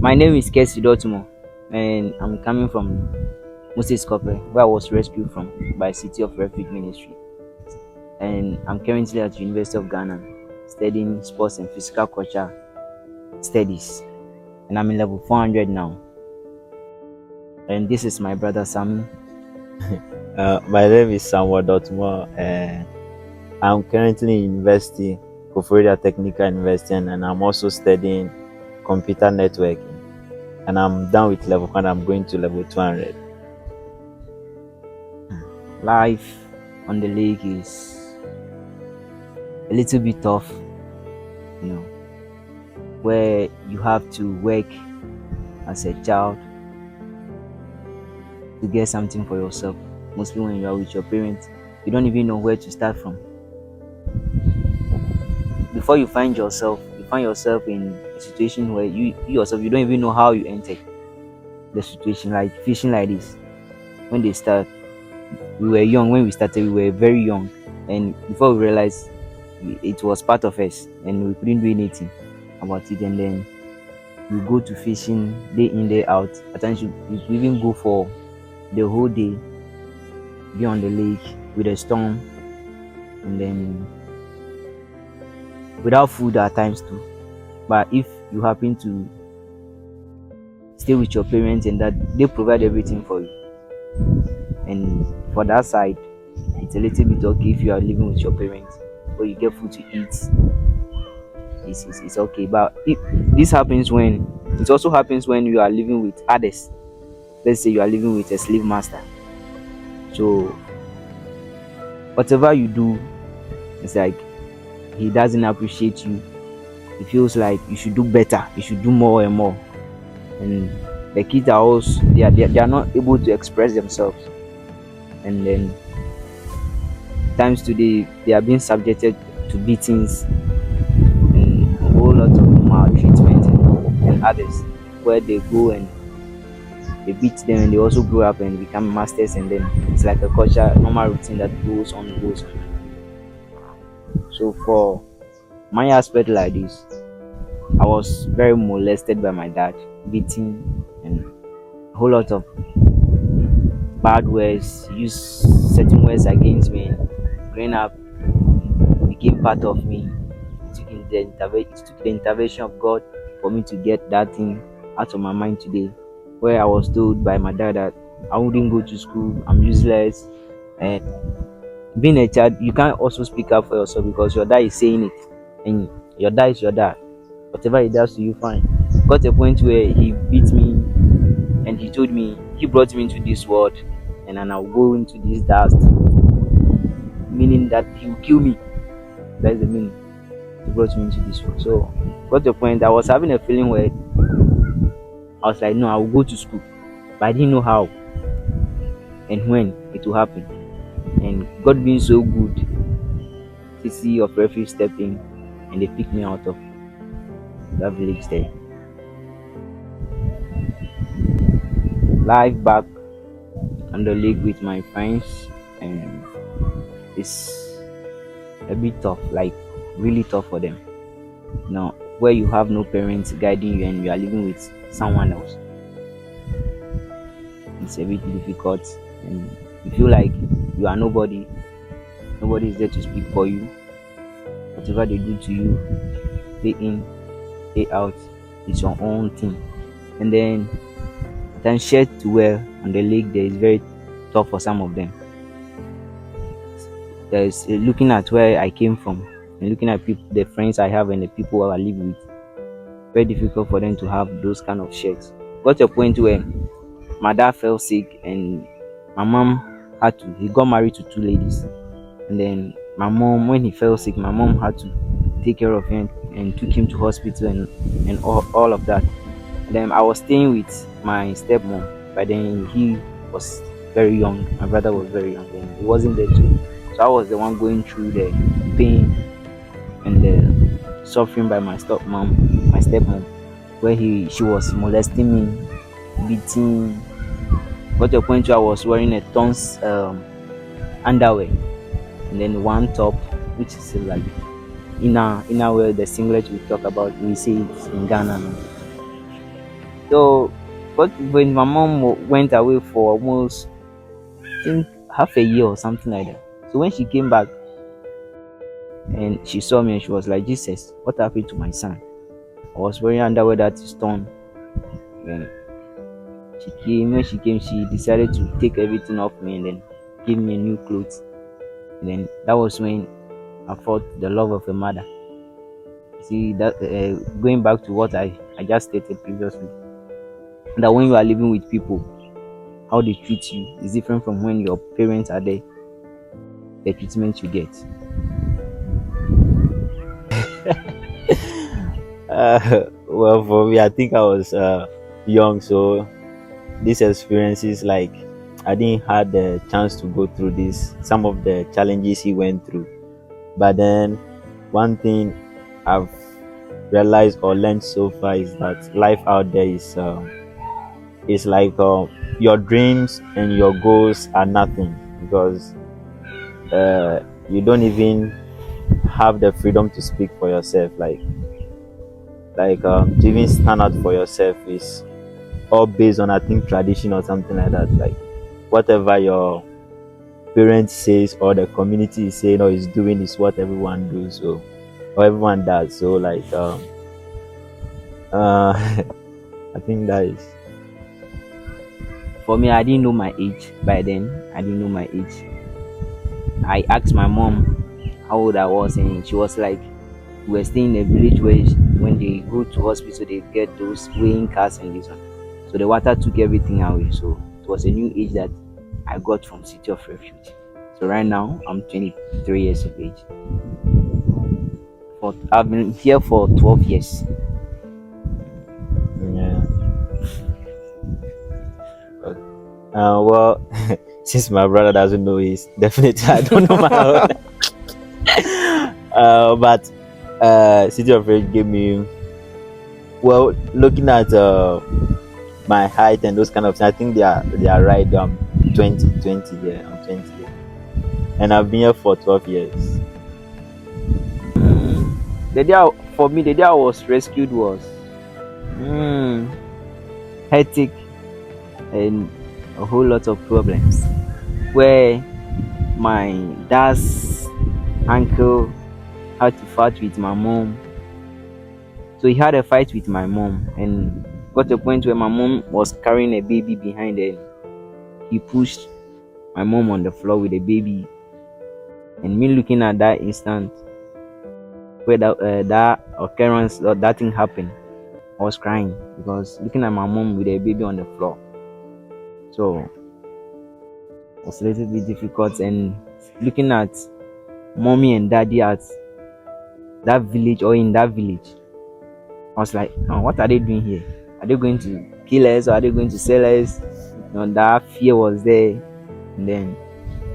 My name is Kesse Sammy, and I'm coming from Moses Kope, where I was rescued from by City of Refuge Ministry. And I'm currently at the University of Ghana studying sports and physical culture studies. And I'm in level 400 now. And this is my brother Sammy. My name is Samuel Dotmo, and I'm currently in university, Koforidua Technical University, and I'm also studying computer networking. And I'm done with level 1, I'm going to level 200. Life on the lake is a little bit tough, where you have to work as a child to get something for yourself. Mostly when you are with your parents, you don't even know where to start from. Before you find yourself in a situation where you yourself, you don't even know how you entered the situation. Like fishing like this, when they start, we were young. When we started, we were very young, and before we realized it was part of us and we couldn't do anything about it. And then you go to fishing day in, day out. At times you even go for the whole day, be on the lake with a storm, and then without food at times too. But if you happen to stay with your parents and that they provide everything for you, and for that side, it's a little bit okay. If you are living with your parents or you get food to eat, it's okay. But if this happens when it also happens when you are living with others. Let's say you are living with a slave master. So whatever you do, it's like he doesn't appreciate you. He feels like you should do better, you should do more and more. And the kids are also they are not able to express themselves. And then times today they are being subjected to beatings and a whole lot of maltreatment and others, where they go and they beat them and they also grow up and become masters, and then it's like a culture normal routine that goes on. So for my aspect like this, I was very molested by my dad, beating and a whole lot of bad words, use certain words against me. Growing up became part of me. It took the intervention of God for me to get that thing out of my mind today, where I was told by my dad that I wouldn't go to school, I'm useless. And being a child, you can't also speak up for yourself because your dad is saying it, and your dad is your dad. Whatever he does to you, fine. Got a point where he beat me and he told me he brought me into this world and then I'll go into this dust, meaning that he will kill me. That's the meaning. He brought me into this world. So got a point, I was having a feeling where I was like, no, I will go to school, but I didn't know how and when it will happen. And God being so good, City of Refuge stepped in and they picked me out of that village there. Life back on the lake with my friends, and it's a bit tough, like really tough for them. Now, where you have no parents guiding you and you are living with someone else, it's a bit difficult, and you feel like you are nobody. Nobody is there to speak for you. Whatever they do to you, day in, day out, it's your own thing. And then shared to well on the lake there is very tough for some of them. There's looking at where I came from and looking at people, the friends I have and the people I live with, very difficult for them to have those kind of shares. Got to a point where my dad fell sick and my mom he got married to two ladies, and then my mom, when he fell sick, my mom had to take care of him and took him to hospital and all of that. And then I was staying with my stepmom, but then he was very young. My brother was very young and he wasn't there too. So I was the one going through the pain and the suffering by my stepmom, where she was molesting me, beating. Got to a point where I was wearing a tons underwear and then one top, which is like inner wear, the singlet we talk about, we say it in Ghana now. So, but when my mom went away for almost, I think, half a year or something like that. So when she came back and she saw me and she was like, Jesus, what happened to my son? I was wearing underwear that is torn. And when she came, she decided to take everything off me and then give me new clothes. And then that was when I felt the love of a mother. See that going back to what I just stated previously, that when you are living with people, how they treat you is different from when your parents are there, the treatment you get. Well, for me, I think I was young, so these experiences, like, I didn't had the chance to go through this. Some of the challenges he went through, but then one thing I've realized or learned so far is that life out there is like your dreams and your goals are nothing because you don't even have the freedom to speak for yourself. To even stand out for yourself is all based on, I think, tradition or something like that. Like whatever your parents says or the community is saying or is doing is what everyone does. So or everyone does. So I think that is. For me, I didn't know my age by then. I didn't know my age. I asked my mom how old I was, and she was like, "We were staying in a village where when they go to hospital, they get those weighing cars and this one. So the water took everything away. So it was a new age that I got from City of Refuge. So right now, I'm 23 years of age. I've been here for 12 years. Yeah. Well, since my brother doesn't know, he's definitely I don't know my own. But City of Rage gave me, well, looking at my height and those kind of things. I think they are right. 20, yeah, I'm 20, yeah. And I've been here for 12 years. For me, the day I was rescued was mm, hectic and a whole lot of problems. Where my dad's uncle had to fight with my mom. So he had a fight with my mom and got to a point where my mom was carrying a baby behind her. He pushed my mom on the floor with a baby. And me looking at that instant where that occurrence or that thing happened, I was crying because looking at my mom with a baby on the floor. So it was a little bit difficult, and looking at mommy and daddy at that village or in that village, I was like, oh, what are they doing here? Are they going to kill us or are they going to sell us? That fear was there. And then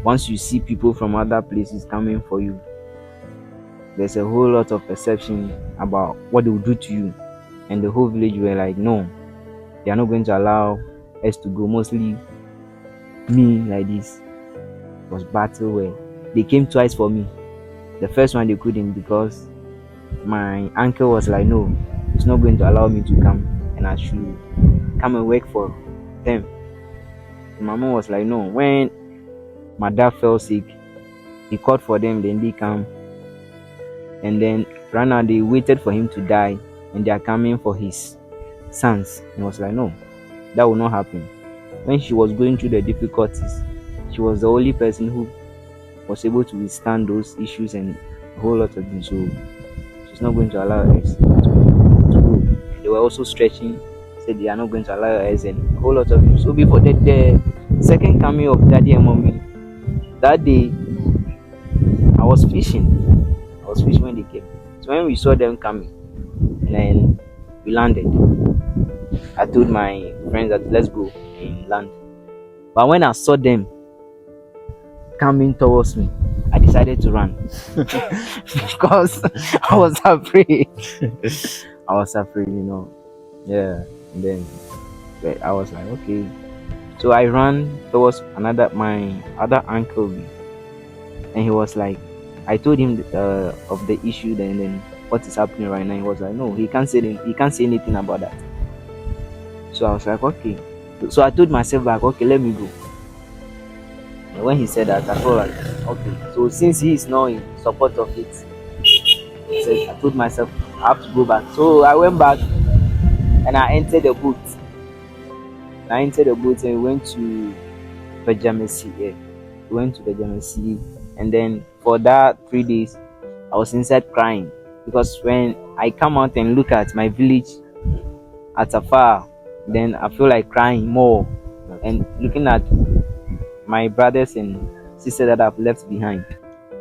once you see people from other places coming for you, there's a whole lot of perception about what they will do to you. And the whole village were like, no, they are not going to allow us to go. Mostly me like this. It was battle where they came twice for me. The first one they couldn't because my uncle was like, no, it's not going to allow me to come and I should come and work for them. And my mom was like, no, when my dad fell sick, he called for them, then they come. And then right now they waited for him to die and they are coming for his sons. And I was like, no, that will not happen. When she was going through the difficulties, she was the only person who was able to withstand those issues and a whole lot of things. So she's not going to allow us to go. They were also stretching, said they are not going to allow us and a whole lot of things. So before the second coming of daddy and mommy, that day I was fishing. I was fishing when they came. So when we saw them coming, then we landed. I told my friends that let's go and land. But when I saw them coming towards me, I decided to run because I was afraid. I was afraid. Yeah. And then but I was like, okay. So I ran towards my other uncle, and he was like, I told him of the issue, then what is happening right now. He was like, no, he can't say anything about that. So I was like, okay. So I told myself back, okay, let me go. And when he said that, I felt like, okay. So since he is not in support of it, I told myself I have to go back. So I went back and I entered the boat. I entered the boat and we went to Pajamasi. Yeah. We went to Pajamasi, and then for that 3 days, I was inside crying because when I come out and look at my village at afar, then I feel like crying more and looking at my brothers and sisters that I've left behind.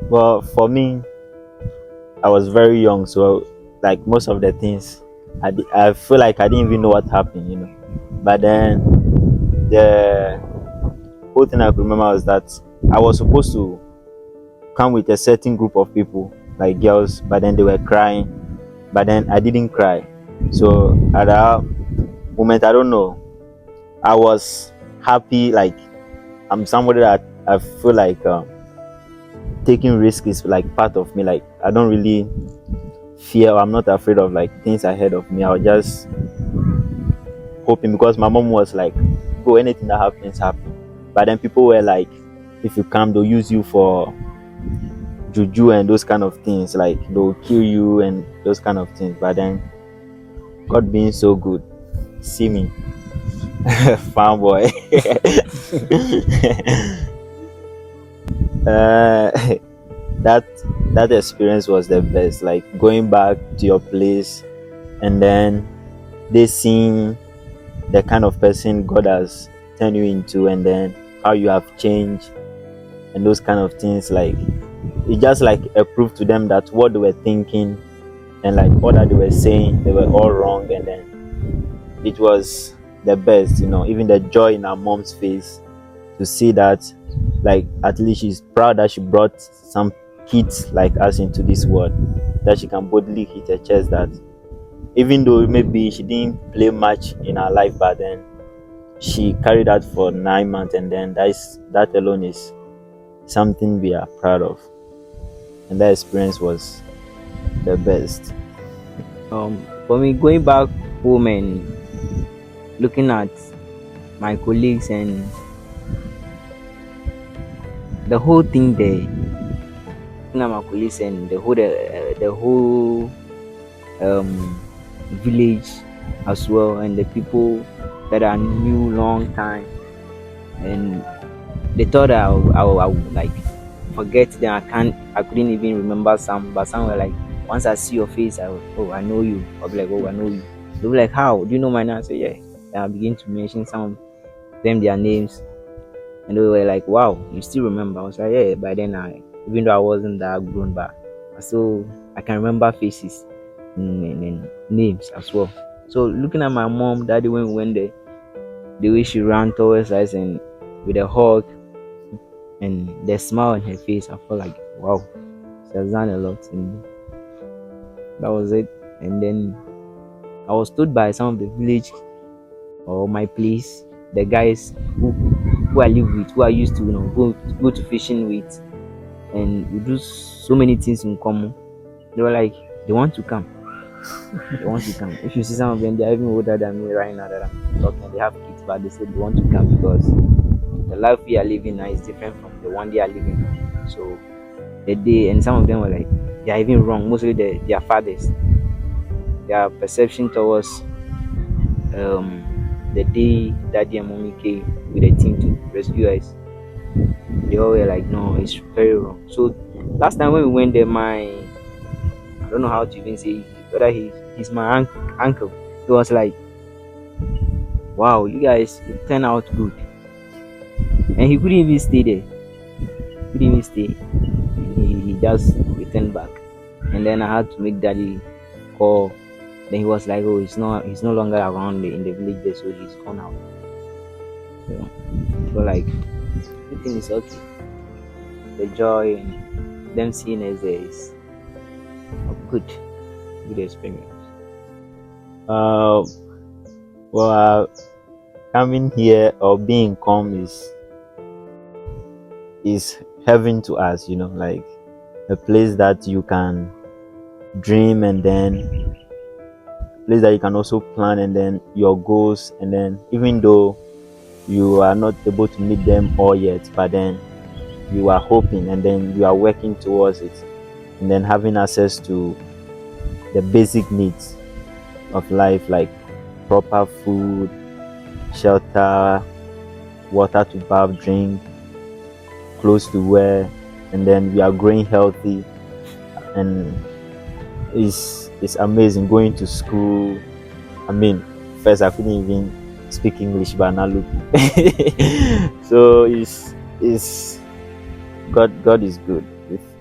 Well, for me, I was very young, so like most of the things, I feel like I didn't even know what happened, you know. But then the whole thing I could remember was that I was supposed to come with a certain group of people, like girls, but then they were crying. But then I didn't cry. So at that moment, I don't know, I was happy. Like I'm somebody that I feel like taking risk is like part of me. Like I don't really fear. Or I'm not afraid of like things ahead of me. I was just hoping because my mom was like, "Go, anything that happens, happen." But then people were like, "If you come, they'll use you for juju and those kind of things. Like they'll kill you and those kind of things." But then God being so good, see me, farm boy. uh, that that experience was the best. Like going back to your place and then they seeing the kind of person God has turned you into, and then how you have changed and those kind of things. Like it's just like a proof to them that what they were thinking and like all that they were saying, they were all wrong. And then it was the best, you know. Even the joy in our mom's face to see that, like at least she's proud that she brought some kids like us into this world, that she can boldly hit her chest that even though maybe she didn't play much in her life, but then she carried out for 9 months, and then that alone is something we are proud of. And that experience was the best. For me, going back home and looking at my colleagues and the whole thing there, looking at my colleagues and the whole village as well, and the people that I knew long time, and they thought I would like forget them. I couldn't even remember some, but some were like, once I see your face, oh, I know you. I'll be like, oh, I know you. They'll be like, how do you know my name? I say, yeah. And I begin to mention some of them their names, and they were like, wow, you still remember? I was like, yeah. By then, even though I wasn't that grown, but I can remember faces and names as well. So looking at my mom, daddy, when we went there, the way she ran towards us and with a hug and the smile on her face, I felt like, wow, she has done a lot, and that was it. And then I was told by some of the village or my place, the guys who I live with, who I used to go to fishing with, and we do so many things in common. They were like, they want to come. They want to come. If you see some of them, they are even older than me right now that I'm talking. They have kids, but they said they want to come because the life we are living now is different from the one they are living now. So the day, and some of them were like, they are even wrong. Mostly their fathers, their perception towards the day daddy and mommy came with a team to rescue us, they all were like, no, it's very wrong. So last time when we went there, I don't know how to even say whether he's my uncle. He was like, wow, you guys, it turned out good. And he couldn't even stay there. He couldn't even stay. He just returned back. And then I had to make daddy call. Then he was like, oh, he's no longer around in the village there, so he's gone out. So like everything is okay. The joy and them seeing us there is a good experience. Uh, well, coming here or being calm is heaven to us. You know, like a place that you can dream and then place that you can also plan and then your goals, and then even though you are not able to meet them all yet, but then you are hoping and then you are working towards it, and then having access to the basic needs of life, like proper food, shelter, water to bath, drink, clothes to wear, and then we are growing healthy. And it's amazing going to school. I mean, first I couldn't even speak English, but now look. So it's God is good.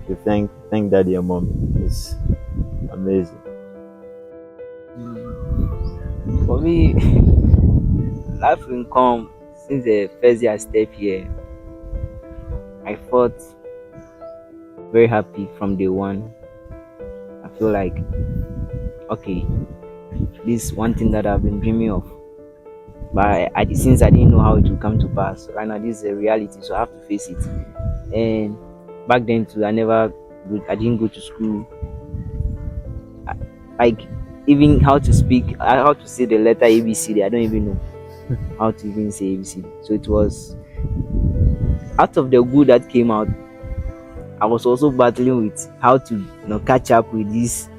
If thank daddy and mom, it's amazing. For me, life will come since the first day I step here. I felt very happy from day one. I feel like, okay, this is one thing that I've been dreaming of. But since I didn't know how it would come to pass, right now this is a reality, so I have to face it. And back then too, I didn't go to school. Like, even how to speak, how to say the letter ABCD, I don't even know how to even say ABCD. So it was out of the good that came out. I was also battling with how to catch up with this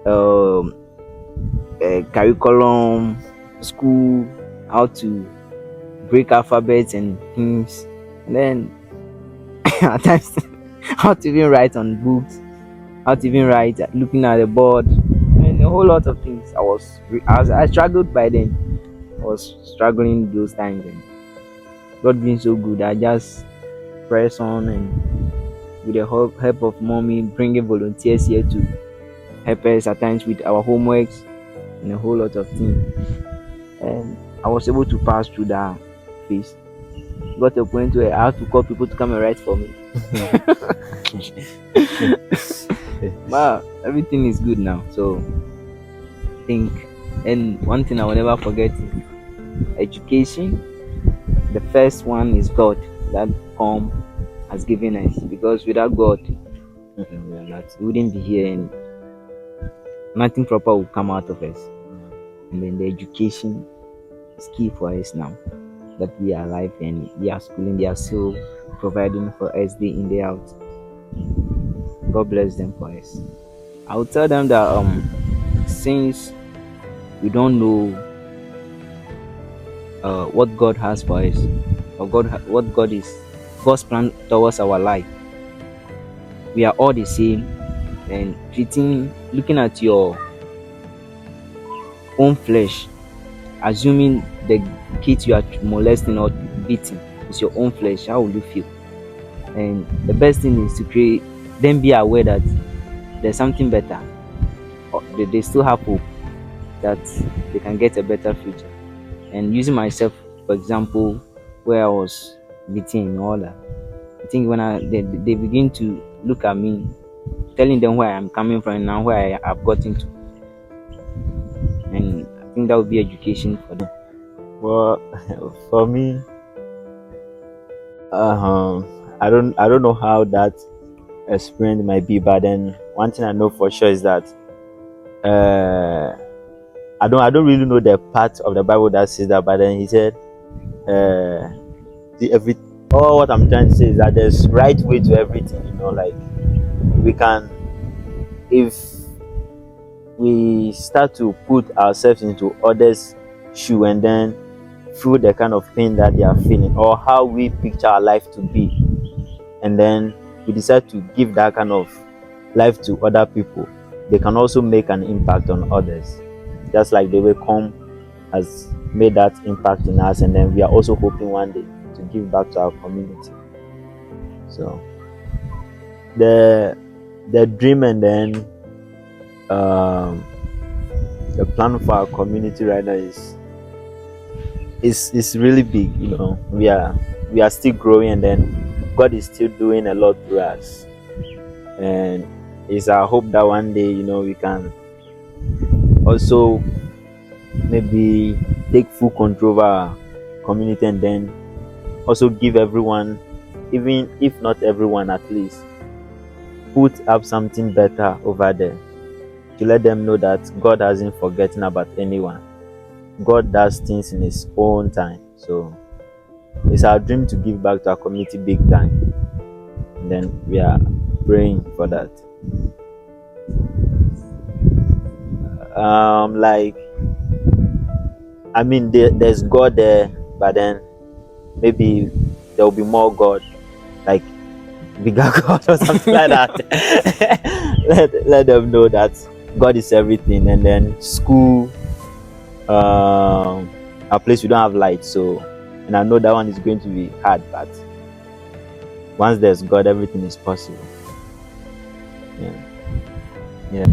um curriculum, school, how to break alphabets and things, and then at times how to even write on books, how to even write looking at the board, and a whole lot of things. I struggled by then. I was struggling those times, and God being so good, I just press on, and with the help of mommy, bringing volunteers here to help us at times with our homeworks and a whole lot of things, and I was able to pass through that phase. Got to a point where I had to call people to come and write for me. But everything is good now. So I think, and one thing I will never forget is education. The first one is God that CORM has given us, because without God, we wouldn't be here, and nothing proper will come out of us. And then the education is key for us now that we are alive and we are schooling. They are still providing for us day in, day out. God bless them for us. I will tell them that since we don't know what God has for us, or what God's plan towards our life, we are all the same, and looking at your own flesh, assuming the kids you are molesting or beating is your own flesh, how will you feel? And the best thing is to then be aware that there's something better, or they still have hope that they can get a better future. And using myself for example, where I was beaten and all that, I think when they begin to look at me, telling them where I'm coming from and now where I have gotten to, and I think that would be education for them. Well, for me, I don't know how that experience might be, but then one thing I know for sure is that I don't really know the part of the Bible that says that, but then he said every all what I'm trying to say is that there's right way to everything, like we can, if we start to put ourselves into others' shoe and then feel the kind of pain that they are feeling or how we picture our life to be, and then we decide to give that kind of life to other people, they can also make an impact on others, just like the way CORM has made that impact in us, and then we are also hoping one day to give back to our community. So the dream and then the plan for our community right now is really big. We are still growing, and then God is still doing a lot through us, and it's our hope that one day we can also maybe take full control of our community, and then also give everyone, even if not everyone, at least put up something better over there, to let them know that God hasn't forgotten about anyone. God does things in His own time. So it's our dream to give back to our community big time. And then we are praying for that. Like, I mean, there's God there, but then maybe there will be more God, like bigger God or something like that. Let them know that God is everything. And then school, a place we don't have light, so, and I know that one is going to be hard, but once there's God, everything is possible. Yeah, yeah.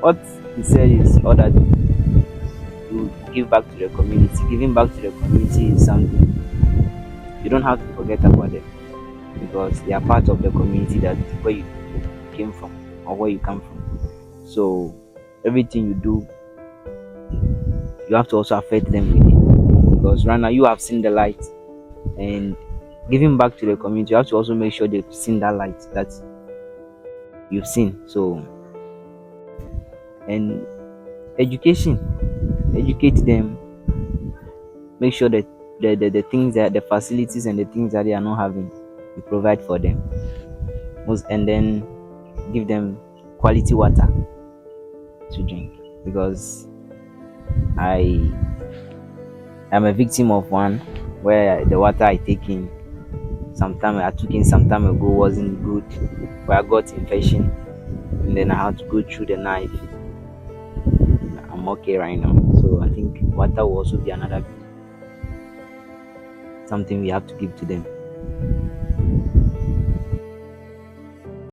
What he said is all that you give back to the community. Giving back to the community is something you don't have to forget about them, because they are part of the community that where you came from or where you come from. So everything you do, you have to also affect them with it, because right now you have seen the light, and giving back to the community, you have to also make sure they've seen that light that you've seen. So, and education, educate them, make sure that the things that the facilities and the things that they are not having, you provide for them most, and then give them quality water to drink, because I am a victim of one where the water I take in sometime I took in some time ago wasn't good, where I got infection, and then I had to go through the knife. I'm okay right now. So I think water will also be another something we have to give to them.